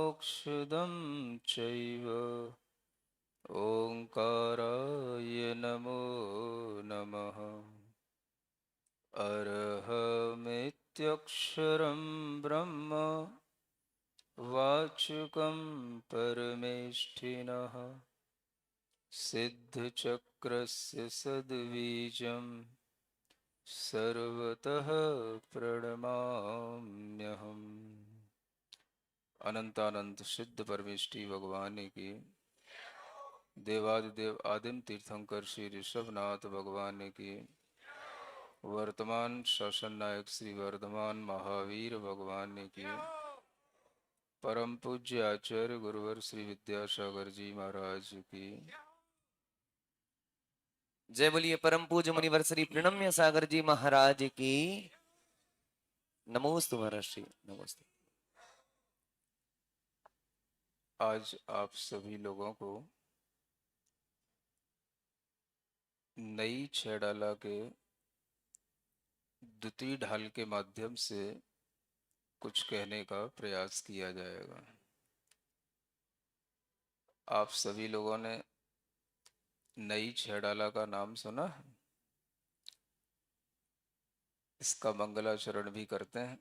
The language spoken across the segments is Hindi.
मोक्षदं चैव ओंकाराय नमो नमः। अरहमित्यक्षरं ब्रह्म वाचकं परमेष्ठिनः सिद्धचक्रस्य सद्बीजं सर्वतः प्रणमाम्यहम्। अनंतानंत सिद्ध परमेष्ठी भगवान की, देवादिदेव आदिम तीर्थंकर श्री ऋषभनाथ भगवान की, वर्तमान शासन नायक श्री वर्धमान महावीर भगवान की, परम पूज्य आचार्य गुरुवर श्री विद्यासागर जी महाराज की। जय बोलिए परम पूज्य मुनिवर श्री प्रणम्य सागर जी महाराज की। नमोस्तु महर्षि नमोस्तु। आज आप सभी लोगों को नई छेड़ाला के द्वितीय ढाल के माध्यम से कुछ कहने का प्रयास किया जाएगा। आप सभी लोगों ने नई छेड़ाला का नाम सुना है? इसका मंगलाचरण भी करते हैं।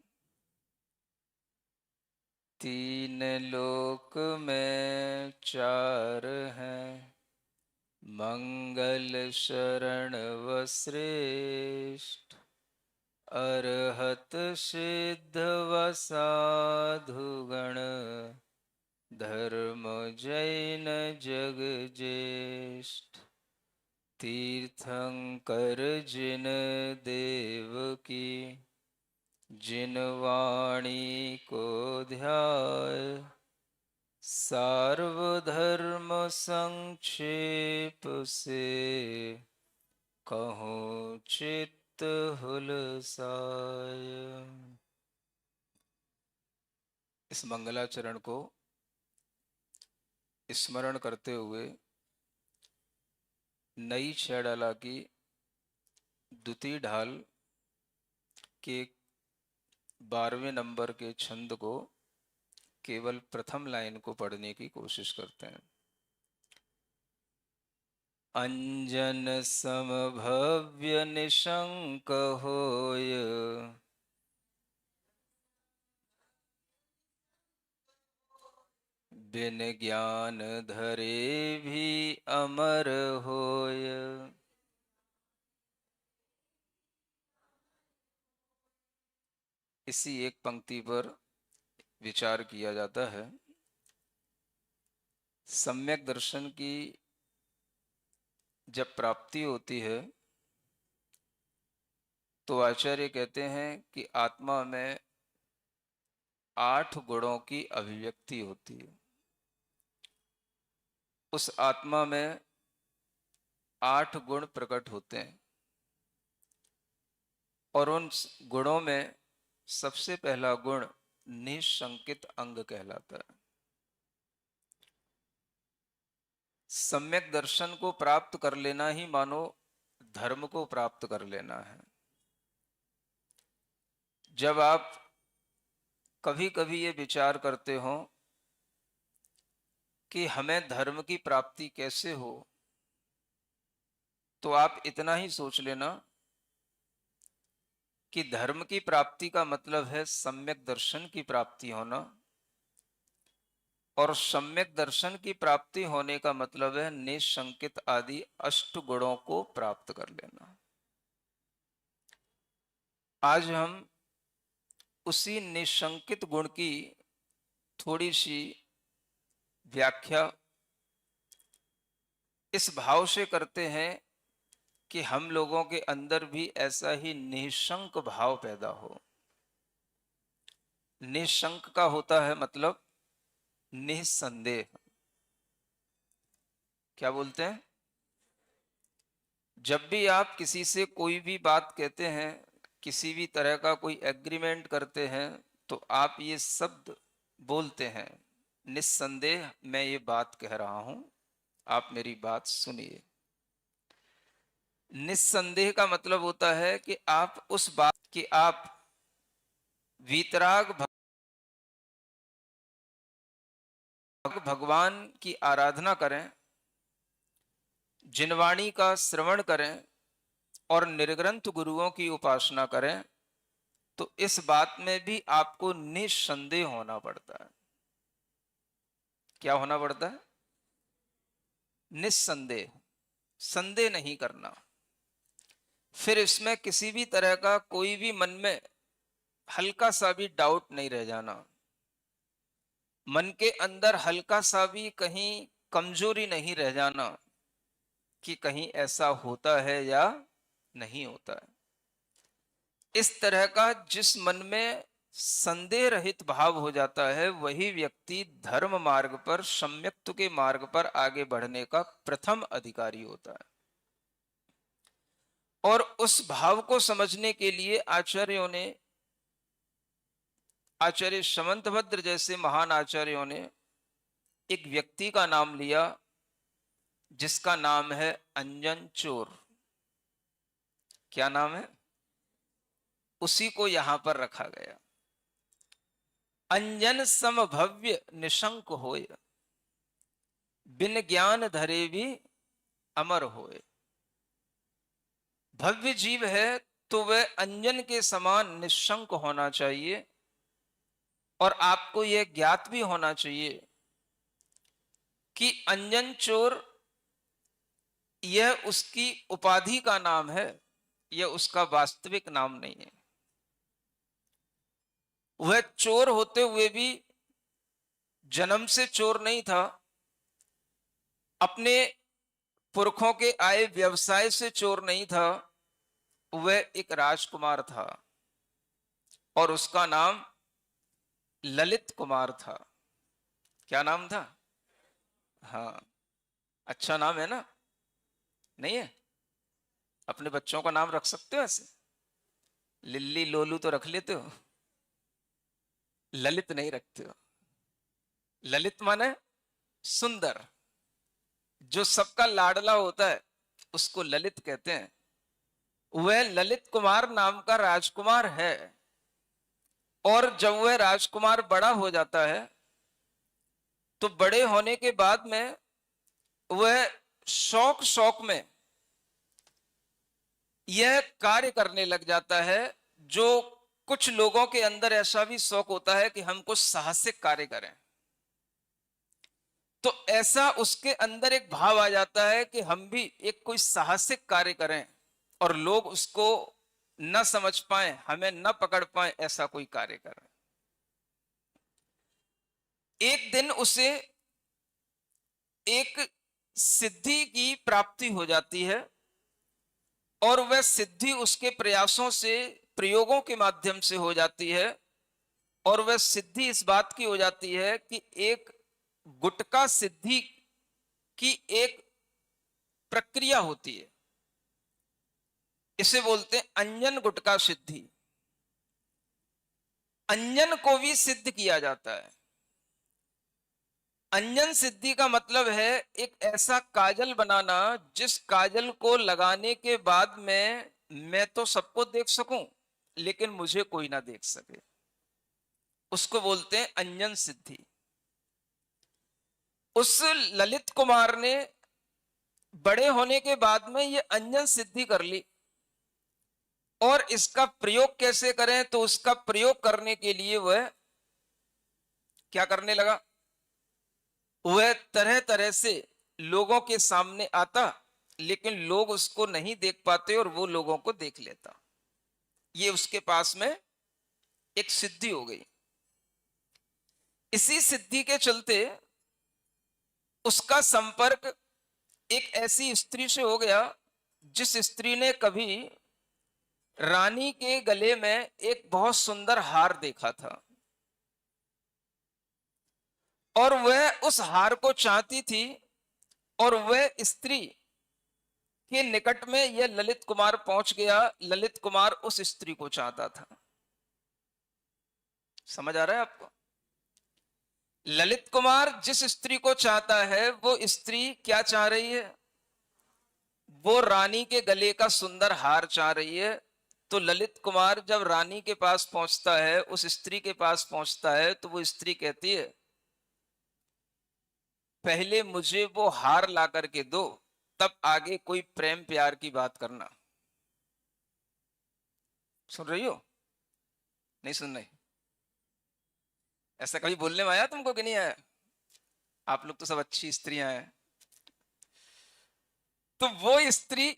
तीन लोक में चार हैं, मंगल शरण व श्रेष्ठ, अरहत सिद्ध व साधुगण, धर्म जैन जग ज्येष्ठ। तीर्थंकर जिन देव की, जिन वाणी को ध्याय, सार्वधर्म संक्षेप से, कहूँ चित्त हुलसाय। इस मंगलाचरण को स्मरण करते हुए नई छेड़ाला की द्वितीय ढाल के 12वें नंबर के छंद को केवल प्रथम लाइन को पढ़ने की कोशिश करते हैं। अंजन समभव्य निशंक होय, बिन ज्ञान धरे भी अमर होय। इसी एक पंक्ति पर विचार किया जाता है। सम्यक दर्शन की जब प्राप्ति होती है तो आचार्य कहते हैं कि आत्मा में 8 गुणों की अभिव्यक्ति होती है। उस आत्मा में 8 गुण प्रकट होते हैं और उन गुणों में सबसे पहला गुण निशंकित अंग कहलाता है। सम्यक दर्शन को प्राप्त कर लेना ही मानो धर्म को प्राप्त कर लेना है। जब आप कभी कभी ये विचार करते हो कि हमें धर्म की प्राप्ति कैसे हो, तो आप इतना ही सोच लेना कि धर्म की प्राप्ति का मतलब है सम्यक दर्शन की प्राप्ति होना, और सम्यक दर्शन की प्राप्ति होने का मतलब है निशंकित आदि 8 गुणों को प्राप्त कर लेना। आज हम उसी निशंकित गुण की थोड़ी सी व्याख्या इस भाव से करते हैं कि हम लोगों के अंदर भी ऐसा ही निशंक भाव पैदा हो। निशंक का होता है मतलब निसंदेह। क्या बोलते हैं? जब भी आप किसी से कोई भी बात कहते हैं, किसी भी तरह का कोई एग्रीमेंट करते हैं, तो आप ये शब्द बोलते हैं, निस्संदेह मैं ये बात कह रहा हूं, आप मेरी बात सुनिए। निस्संदेह का मतलब होता है कि आप उस बात की आप वीतराग भगवान की आराधना करें, जिनवाणी का श्रवण करें और निर्ग्रंथ गुरुओं की उपासना करें, तो इस बात में भी आपको निसंदेह होना पड़ता है। क्या होना पड़ता है? निसंदेह, संदेह नहीं करना। फिर इसमें किसी भी तरह का कोई भी मन में हल्का सा भी डाउट नहीं रह जाना, मन के अंदर हल्का सा भी कहीं कमजोरी नहीं रह जाना कि कहीं ऐसा होता है या नहीं होता है। इस तरह का जिस मन में संदेह रहित भाव हो जाता है, वही व्यक्ति धर्म मार्ग पर, सम्यक्त्व के मार्ग पर आगे बढ़ने का प्रथम अधिकारी होता है। और उस भाव को समझने के लिए आचार्यों ने, आचार्य समंतभद्र जैसे महान आचार्यों ने एक व्यक्ति का नाम लिया जिसका नाम है अंजन चोर। क्या नाम है? उसी को यहां पर रखा गया। अंजन सम भव्य निशंक होय, बिन ज्ञान धरे भी अमर होए। भव्य जीव है तो वह अंजन के समान निशंक होना चाहिए, और आपको यह ज्ञात भी होना चाहिए कि अंजन चोर यह उसकी उपाधि का नाम है, यह उसका वास्तविक नाम नहीं है। वह चोर होते हुए भी जन्म से चोर नहीं था, अपने पुरखों के आए व्यवसाय से चोर नहीं था। वह एक राजकुमार था और उसका नाम ललित कुमार था। क्या नाम था? हाँ, अच्छा नाम है ना? नहीं है? अपने बच्चों का नाम रख सकते हो ऐसे? लिल्ली लोलू तो रख लेते हो, ललित नहीं रखते हो। ललित माने सुंदर, जो सबका लाडला होता है उसको ललित कहते हैं। वह ललित कुमार नाम का राजकुमार है, और जब वह राजकुमार बड़ा हो जाता है तो बड़े होने के बाद में वह शौक शौक में यह कार्य करने लग जाता है जो कुछ लोगों के अंदर ऐसा भी शौक होता है कि हम कुछ साहसिक कार्य करें। तो ऐसा उसके अंदर एक भाव आ जाता है कि हम भी एक कोई साहसिक कार्य करें और लोग उसको न समझ पाए, हमें न पकड़ पाए, ऐसा कोई कार्य करें। एक दिन उसे एक सिद्धि की प्राप्ति हो जाती है, और वह सिद्धि उसके प्रयासों से, प्रयोगों के माध्यम से हो जाती है। और वह सिद्धि इस बात की हो जाती है कि एक गुटका सिद्धि की एक प्रक्रिया होती है, इसे बोलते हैं अंजन गुटका सिद्धि। अंजन को भी सिद्ध किया जाता है। अंजन सिद्धि का मतलब है एक ऐसा काजल बनाना जिस काजल को लगाने के बाद में मैं तो सबको देख सकूं लेकिन मुझे कोई ना देख सके, उसको बोलते हैं अंजन सिद्धि। उस ललित कुमार ने बड़े होने के बाद में ये अंजन सिद्धि कर ली, और इसका प्रयोग कैसे करें, तो उसका प्रयोग करने के लिए वह क्या करने लगा, वह तरह तरह से लोगों के सामने आता, लेकिन लोग उसको नहीं देख पाते और वो लोगों को देख लेता। ये उसके पास में एक सिद्धि हो गई। इसी सिद्धि के चलते उसका संपर्क एक ऐसी स्त्री से हो गया जिस स्त्री ने कभी रानी के गले में एक बहुत सुंदर हार देखा था, और वह उस हार को चाहती थी, और वह स्त्री के निकट में यह ललित कुमार पहुंच गया। ललित कुमार उस स्त्री को चाहता था। समझ आ रहा है आपको? ललित कुमार जिस स्त्री को चाहता है वो स्त्री क्या चाह रही है, वो रानी के गले का सुंदर हार चाह रही है। तो ललित कुमार जब रानी के पास पहुंचता है, उस स्त्री के पास पहुंचता है, तो वो स्त्री कहती है पहले मुझे वो हार ला करके दो, तब आगे कोई प्रेम प्यार की बात करना। सुन रही हो? नहीं सुन रही? ऐसा कभी बोलने में आया तुमको कि नहीं आया? आप लोग तो सब अच्छी स्त्रियां हैं। तो वो स्त्री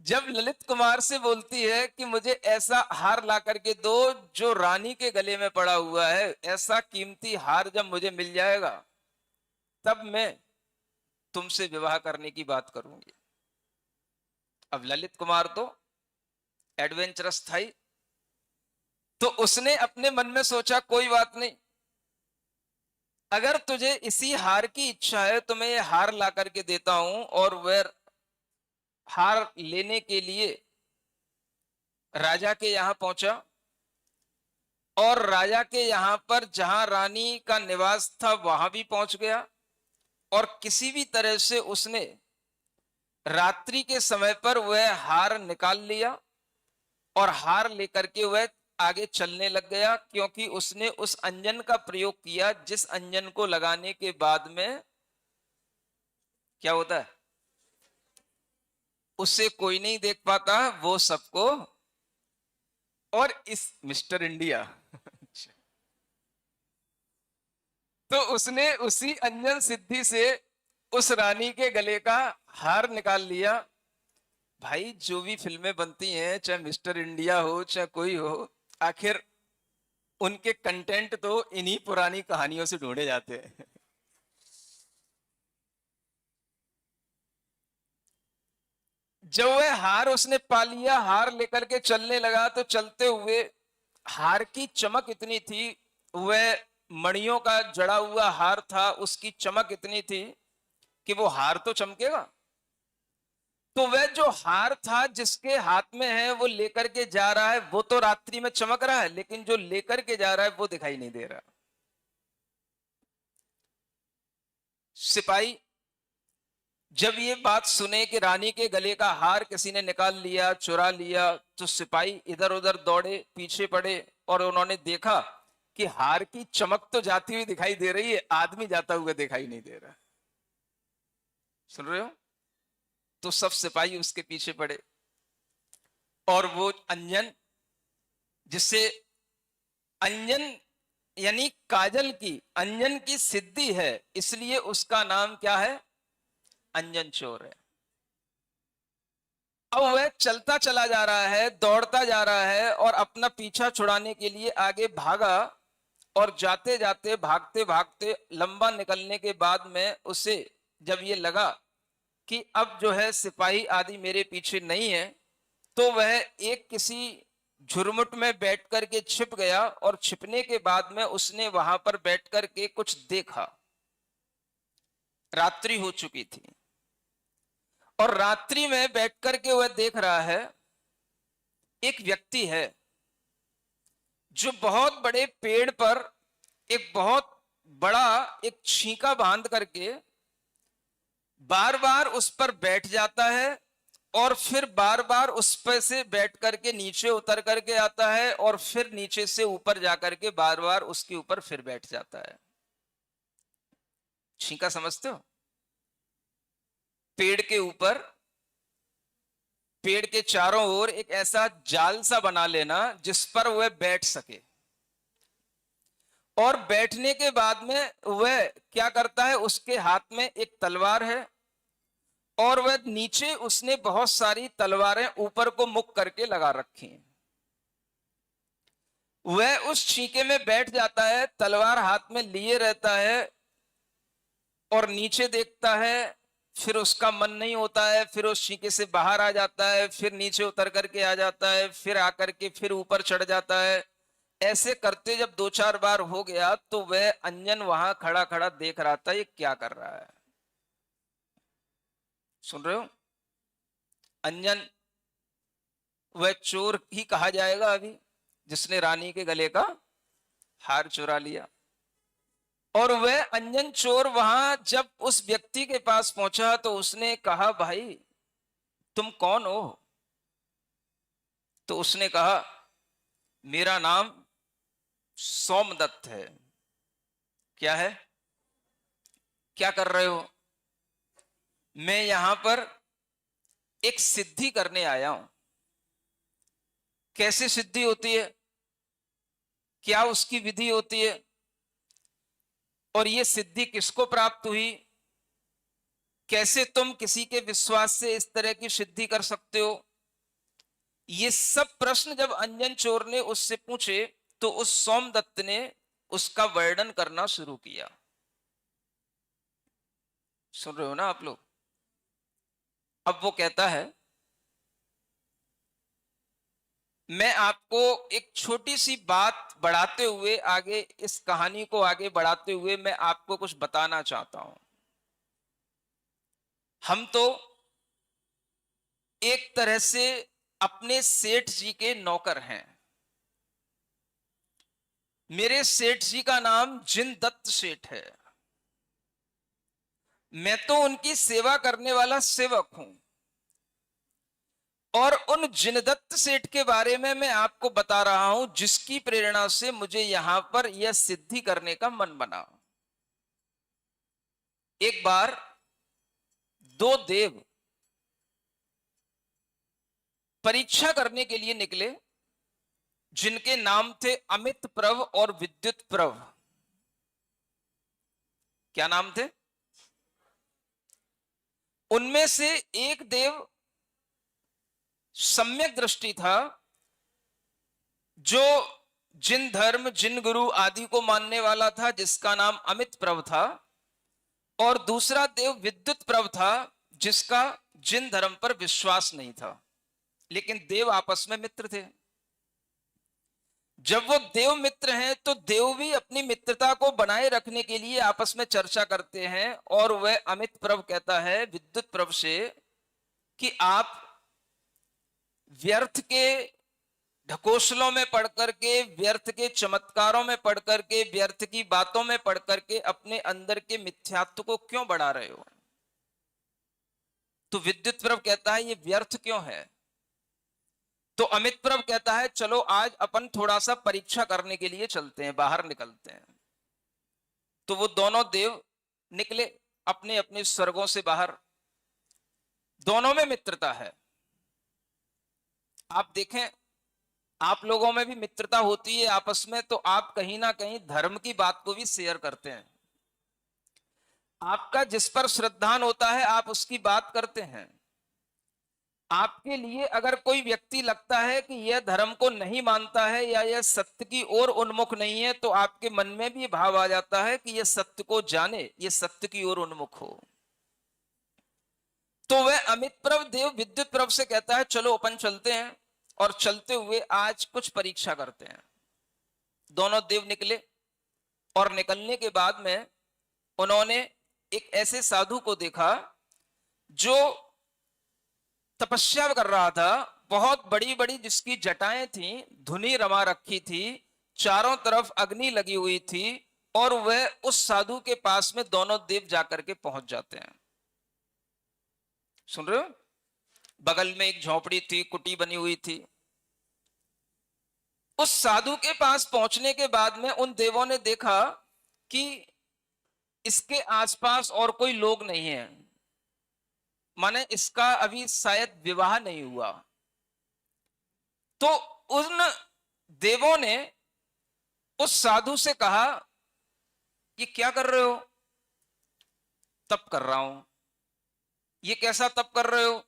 जब ललित कुमार से बोलती है कि मुझे ऐसा हार ला करके दो जो रानी के गले में पड़ा हुआ है, ऐसा कीमती हार जब मुझे मिल जाएगा तब मैं तुमसे विवाह करने की बात करूंगी। अब ललित कुमार तो एडवेंचरस था ही, तो उसने अपने मन में सोचा कोई बात नहीं, अगर तुझे इसी हार की इच्छा है तो मैं ये हार ला करके देता हूं। और वह हार लेने के लिए राजा के यहां पहुंचा, और राजा के यहां पर जहां रानी का निवास था वहां भी पहुंच गया, और किसी भी तरह से उसने रात्रि के समय पर वह हार निकाल लिया, और हार लेकर के वह आगे चलने लग गया, क्योंकि उसने उस अंजन का प्रयोग किया जिस अंजन को लगाने के बाद में क्या होता है, उससे कोई नहीं देख पाता, वो सबको। और इस मिस्टर इंडिया तो उसने उसी अंजन सिद्धि से उस रानी के गले का हार निकाल लिया। भाई जो भी फिल्में बनती हैं, चाहे मिस्टर इंडिया हो चाहे कोई हो, आखिर उनके कंटेंट तो इन्हीं पुरानी कहानियों से ढूंढे जाते हैं। जब वह हार उसने पा लिया, हार लेकर के चलने लगा, तो चलते हुए हार की चमक इतनी थी, वह मणियों का जड़ा हुआ हार था, उसकी चमक इतनी थी कि वो हार तो चमकेगा। तो वह जो हार था जिसके हाथ में है वो लेकर के जा रहा है, वो तो रात्रि में चमक रहा है, लेकिन जो लेकर के जा रहा है वो दिखाई नहीं दे रहा। सिपाही जब ये बात सुने कि रानी के गले का हार किसी ने निकाल लिया, चुरा लिया, तो सिपाही इधर उधर दौड़े, पीछे पड़े, और उन्होंने देखा कि हार की चमक तो जाती हुई दिखाई दे रही है, आदमी जाता हुआ दिखाई नहीं दे रहा। सुन रहे हो? तो सब सिपाही उसके पीछे पड़े, और वो अंजन, जिससे अंजन यानी काजल की, अंजन की सिद्धि है, इसलिए उसका नाम क्या है? अंजन चोर है। अब वह चलता चला जा रहा है, दौड़ता जा रहा है, और अपना पीछा छुड़ाने के लिए आगे भागा, और जाते जाते, भागते भागते लंबा निकलने के बाद में उसे जब ये लगा कि अब जो है सिपाही आदि मेरे पीछे नहीं है, तो वह एक किसी झुरमुट में बैठ करके छिप गया, और छिपने के बाद में उसने वहां पर बैठ करके कुछ देखा। रात्रि हो चुकी थी, और रात्रि में बैठ करके वह देख रहा है एक व्यक्ति है जो बहुत बड़े पेड़ पर एक बहुत बड़ा एक छींका बांध करके बार बार उस पर बैठ जाता है, और फिर बार बार उस पर से बैठ करके नीचे उतर करके आता है, और फिर नीचे से ऊपर जाकर के बार बार उसके ऊपर फिर बैठ जाता है। छींका समझते हो? पेड़ के ऊपर, पेड़ के चारों ओर एक ऐसा जाल सा बना लेना जिस पर वह बैठ सके, और बैठने के बाद में वह क्या करता है, उसके हाथ में एक तलवार है, और वह नीचे उसने बहुत सारी तलवारें ऊपर को मुख करके लगा रखी हैं। वह उस छींके में बैठ जाता है, तलवार हाथ में लिए रहता है, और नीचे देखता है, फिर उसका मन नहीं होता है, फिर उस छींके से बाहर आ जाता है, फिर नीचे उतर करके आ जाता है, फिर आकर के फिर ऊपर चढ़ जाता है। ऐसे करते जब दो चार बार हो गया, तो वह अंजन वहां खड़ा खड़ा देख रहा था ये क्या कर रहा है। सुन रहे हो? अंजन वह चोर ही कहा जाएगा अभी, जिसने रानी के गले का हार चुरा लिया। और वह अंजन चोर वहां जब उस व्यक्ति के पास पहुंचा, तो उसने कहा भाई तुम कौन हो? तो उसने कहा मेरा नाम सोमदत्त है। क्या है? क्या कर रहे हो? मैं यहां पर एक सिद्धि करने आया हूं। कैसे सिद्धि होती है, क्या उसकी विधि होती है, और ये सिद्धि किसको प्राप्त हुई, कैसे तुम किसी के विश्वास से इस तरह की सिद्धि कर सकते हो, ये सब प्रश्न जब अंजन चोर ने उससे पूछे तो उस सोमदत्त ने उसका वर्णन करना शुरू किया। सुन रहे हो ना आप लोग? अब वो कहता है, मैं आपको एक छोटी सी बात बढ़ाते हुए आगे, इस कहानी को आगे बढ़ाते हुए मैं आपको कुछ बताना चाहता हूं। हम तो एक तरह से अपने सेठ जी के नौकर हैं। मेरे सेठ जी का नाम जिनदत्त सेठ है। मैं तो उनकी सेवा करने वाला सेवक हूं, और उन जिनदत्त सेठ के बारे में मैं आपको बता रहा हूं, जिसकी प्रेरणा से मुझे यहां पर यह सिद्धि करने का मन बना। एक बार दो देव परीक्षा करने के लिए निकले, जिनके नाम थे अमित प्रभ और विद्युत प्रभ। क्या नाम थे? उनमें से एक देव सम्यक दृष्टि था, जो जिन धर्म जिन गुरु आदि को मानने वाला था, जिसका नाम अमित प्रभ था, और दूसरा देव विद्युत प्रभ था, जिसका जिन धर्म पर विश्वास नहीं था। लेकिन देव आपस में मित्र थे। जब वो देव मित्र हैं तो देव भी अपनी मित्रता को बनाए रखने के लिए आपस में चर्चा करते हैं, और वह अमित प्रभ कहता है विद्युत प्रभ से कि आप व्यर्थ के ढकोसलों में पढ़ करके, व्यर्थ के चमत्कारों में पढ़ करके, व्यर्थ की बातों में पढ़ करके अपने अंदर के मिथ्यात्व को क्यों बढ़ा रहे हो? तो विद्युत प्रभ कहता है ये व्यर्थ क्यों है? तो अमित प्रभ कहता है चलो आज अपन थोड़ा सा परीक्षा करने के लिए चलते हैं, बाहर निकलते हैं। तो वो दोनों देव निकले अपने अपने स्वर्गों से बाहर। दोनों में मित्रता है। आप देखें, आप लोगों में भी मित्रता होती है आपस में, तो आप कहीं ना कहीं धर्म की बात को भी शेयर करते हैं। आपका जिस पर श्रद्धान होता है आप उसकी बात करते हैं। आपके लिए अगर कोई व्यक्ति लगता है कि यह धर्म को नहीं मानता है या यह सत्य की ओर उन्मुख नहीं है, तो आपके मन में भी भाव आ जाता है कि यह सत्य को जाने, यह सत्य की ओर उन्मुख हो। तो वह अमित प्रभ देव विद्युत प्रभ से कहता है चलो अपन चलते हैं, और चलते हुए आज कुछ परीक्षा करते हैं। दोनों देव निकले, और निकलने के बाद में उन्होंने एक ऐसे साधु को देखा जो तपस्या कर रहा था। बहुत बड़ी बड़ी जिसकी जटाएं थी, धुनी रमा रखी थी, चारों तरफ अग्नि लगी हुई थी, और वह उस साधु के पास में दोनों देव जाकर के पहुंच जाते हैं। सुन रहे हो? बगल में एक झोपड़ी थी, कुटी बनी हुई थी। उस साधु के पास पहुंचने के बाद में उन देवों ने देखा कि इसके आसपास और कोई लोग नहीं है, माने इसका अभी शायद विवाह नहीं हुआ। तो उन देवों ने उस साधु से कहा ये क्या कर रहे हो? तप कर रहा हूं। ये कैसा तप कर रहे हो?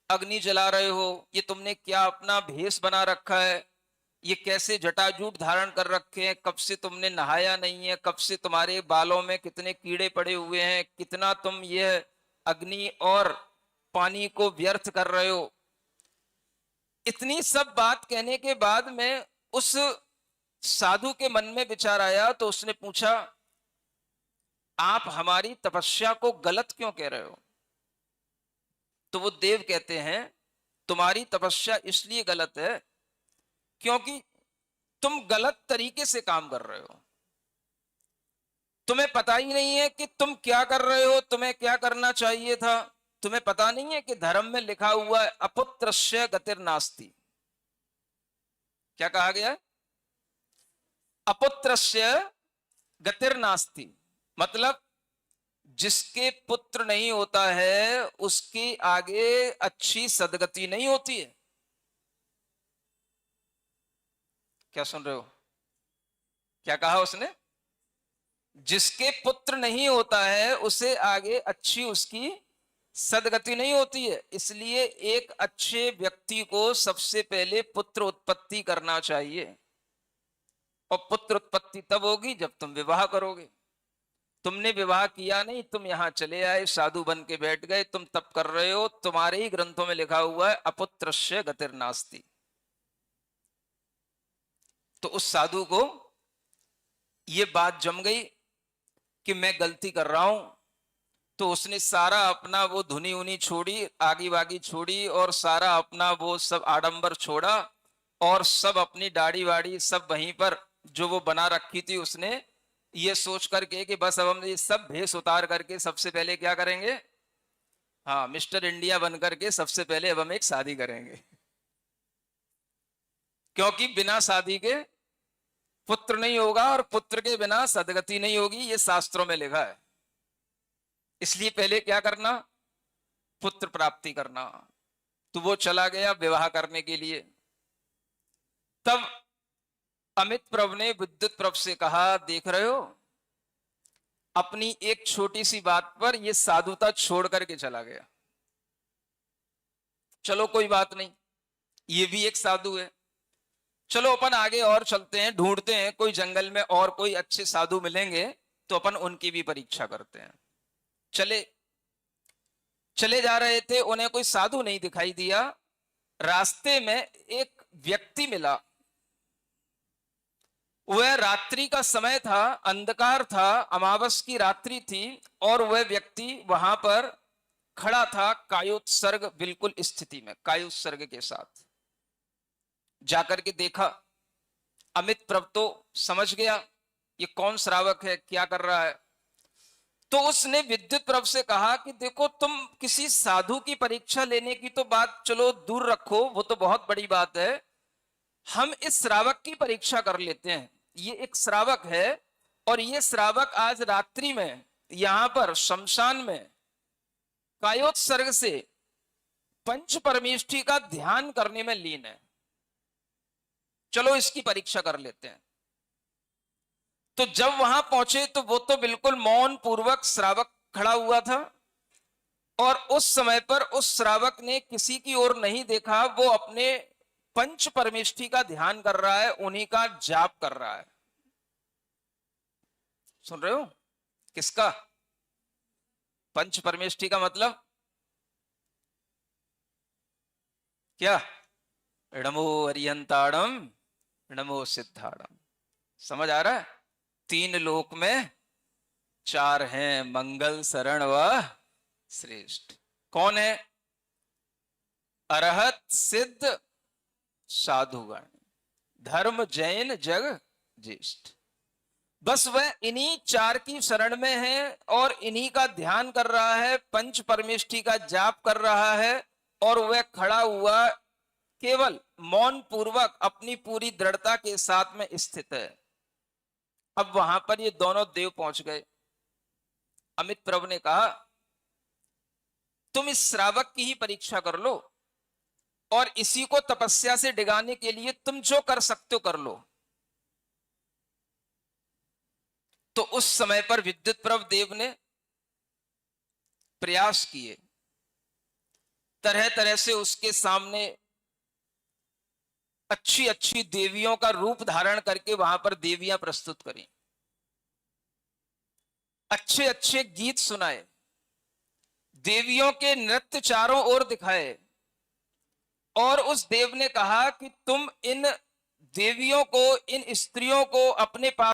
अग्नि जला रहे हो। ये तुमने क्या अपना भेष बना रखा है? ये कैसे जटाजूट धारण कर रखे हैं? कब से तुमने नहाया नहीं है? कब से तुम्हारे बालों में कितने कीड़े पड़े हुए हैं? कितना तुम यह अग्नि और पानी को व्यर्थ कर रहे हो? इतनी सब बात कहने के बाद में उस साधु के मन में विचार आया, तो उसने पूछा आप हमारी तपस्या को गलत क्यों कह रहे हो? तो वो देव कहते हैं तुम्हारी तपस्या इसलिए गलत है क्योंकि तुम गलत तरीके से काम कर रहे हो। तुम्हें पता ही नहीं है कि तुम क्या कर रहे हो, तुम्हें क्या करना चाहिए था। तुम्हें पता नहीं है कि धर्म में लिखा हुआ है अपुत्रस्य गतिर्नास्ति। क्या कहा गया? अपुत्रस्य गतिर्नास्ति, मतलब जिसके पुत्र नहीं होता है उसके आगे अच्छी सदगति नहीं होती है। क्या सुन रहे हो? क्या कहा उसने? जिसके पुत्र नहीं होता है उसे आगे अच्छी उसकी सदगति नहीं होती है। इसलिए एक अच्छे व्यक्ति को सबसे पहले पुत्र उत्पत्ति करना चाहिए, और पुत्र उत्पत्ति तब होगी जब तुम विवाह करोगे। तुमने विवाह किया नहीं, तुम यहां चले आए, साधु बन के बैठ गए, तुम तप कर रहे हो, तुम्हारे ही ग्रंथों में लिखा हुआ है अपुत्रस्य गतिर्नास्ति। तो उस साधु को ये बात जम गई कि मैं गलती कर रहा हूं, तो उसने सारा अपना वो धुनी उनी छोड़ी, आगी वागी छोड़ी, और सारा अपना वो सब आडंबर छोड़ा, और सब अपनी दाढ़ी वाड़ी सब वहीं पर जो वो बना रखी थी, उसने ये सोच करके कि बस अब हम ये सब भेष उतार करके सबसे पहले क्या करेंगे, हाँ, मिस्टर इंडिया बन करके सबसे पहले अब हम एक शादी करेंगे, क्योंकि बिना शादी के पुत्र नहीं होगा और पुत्र के बिना सदगति नहीं होगी, ये शास्त्रों में लिखा है। इसलिए पहले क्या करना, पुत्र प्राप्ति करना। तो वो चला गया विवाह करने के लिए। तब अमित प्रभु ने विद्युत प्रभु से कहा, देख रहे हो, अपनी एक छोटी सी बात पर ये साधुता छोड़ करके चला गया। चलो कोई बात नहीं, ये भी एक साधु है, चलो अपन आगे और चलते हैं, ढूंढते हैं कोई जंगल में और कोई अच्छे साधु मिलेंगे तो अपन उनकी भी परीक्षा करते हैं। चले जा रहे थे, उन्हें कोई साधु नहीं दिखाई दिया। रास्ते में एक व्यक्ति मिला। वह रात्रि का समय था, अंधकार था, अमावस की रात्रि थी, और वह व्यक्ति वहां पर खड़ा था कायोत्सर्ग बिल्कुल स्थिति में, कायोत्सर्ग के साथ। जाकर के देखा, अमित प्रभु तो समझ गया ये कौन श्रावक है, क्या कर रहा है। तो उसने विद्युत प्रभु से कहा कि देखो, तुम किसी साधु की परीक्षा लेने की तो बात चलो दूर रखो, वो तो बहुत बड़ी बात है, हम इस श्रावक की परीक्षा कर लेते हैं। ये एक श्रावक है, और ये श्रावक आज रात्रि में यहां पर शमशान में कायोत्सर्ग से पंच परमेष्ठी का ध्यान करने में लीन है, चलो इसकी परीक्षा कर लेते हैं। तो जब वहां पहुंचे तो वो तो बिल्कुल मौन पूर्वक श्रावक खड़ा हुआ था, और उस समय पर उस श्रावक ने किसी की ओर नहीं देखा, वो अपने पंच परमेष्ठी का ध्यान कर रहा है, उन्हीं का जाप कर रहा है। सुन रहे हो? किसका? पंच परमेष्ठी का मतलब क्या? नमो अरियंताड़म, नमो सिद्धाड़म। समझ आ रहा है? तीन लोक में चार हैं, मंगल शरण व श्रेष्ठ। कौन है? अरहत सिद्ध साधुगण, धर्म जैन जग ज्येष्ठ। बस वह इन्हीं चार की शरण में है, और इन्हीं का ध्यान कर रहा है, पंच परमेष्ठी का जाप कर रहा है, और वह खड़ा हुआ केवल मौन पूर्वक अपनी पूरी दृढ़ता के साथ में स्थित है। अब वहां पर ये दोनों देव पहुंच गए। अमित प्रभु ने कहा, तुम इस श्रावक की ही परीक्षा कर लो, और इसी को तपस्या से डिगाने के लिए तुम जो कर सकते हो कर लो। तो उस समय पर विद्युत प्रभु देव ने प्रयास किए, तरह तरह से उसके सामने अच्छी अच्छी देवियों का रूप धारण करके वहां पर देवियां प्रस्तुत करी, अच्छे अच्छे गीत सुनाए, देवियों के नृत्य चारों ओर दिखाए, और उस देव ने कहा कि तुम इन देवियों को, इन स्त्रियों को अपने पास